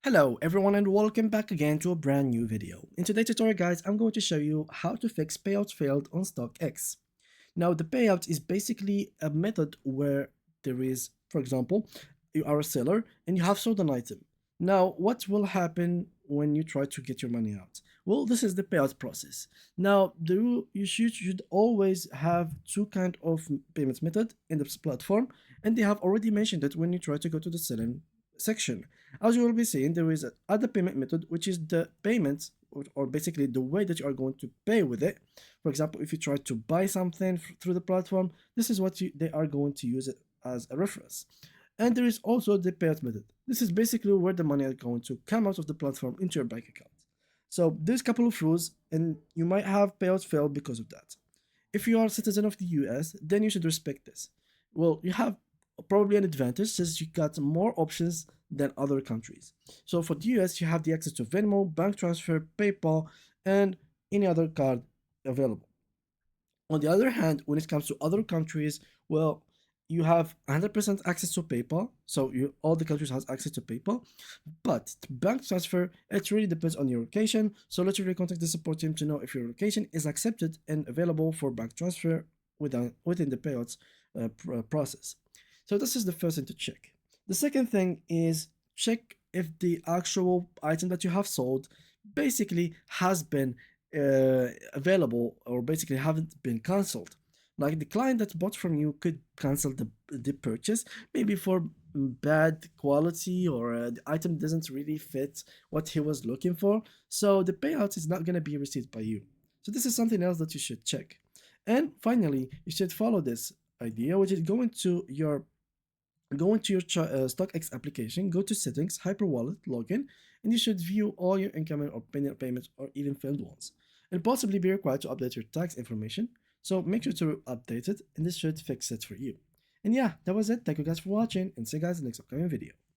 Hello everyone and welcome back again to a brand new video. In today's tutorial guys, I'm going to show you how to fix payout failed on Stockx. Now the payout is basically a method where there is, for example, you are a seller and you have sold an item. Now what will happen when you try to get your money out? Well, this is the payout process. Now you should always have two kind of payments method in this platform, and they have already mentioned it when you try to go to the selling section. As you will be seeing, there is other payment method, which is the payment or basically the way that you are going to pay with it. For example, if you try to buy something through the platform, this is what they are going to use it as a reference. And there is also the payout method. This is basically where the money is going to come out of the platform into your bank account. So there's a couple of rules, and you might have payouts fail because of that. If you are a citizen of the US, then you should respect this. Well, you have probably an advantage since you got more options than other countries. So for the US, you have the access to Venmo, bank transfer, PayPal, and any other card available. On the other hand, when it comes to other countries, well, you have 100% access to PayPal, so all the countries has access to PayPal. But bank transfer, it really depends on your location. So literally contact the support team to know if your location is accepted and available for bank transfer within the payouts process. So this is the first thing to check. The second thing is check if the actual item that you have sold basically has been available or basically haven't been cancelled. Like the client that bought from you could cancel the purchase, maybe for bad quality or the item doesn't really fit what he was looking for. So the payout is not going to be received by you. So this is something else that you should check. And finally, you should follow this idea, which is go into your Stockx application, go to settings, hyper wallet, login, and you should view all your incoming or pending payments or even failed ones, and possibly be required to update your tax information. So make sure to update it, and this should fix it for you. And yeah, that was it. Thank you guys for watching, and see you guys in the next upcoming video.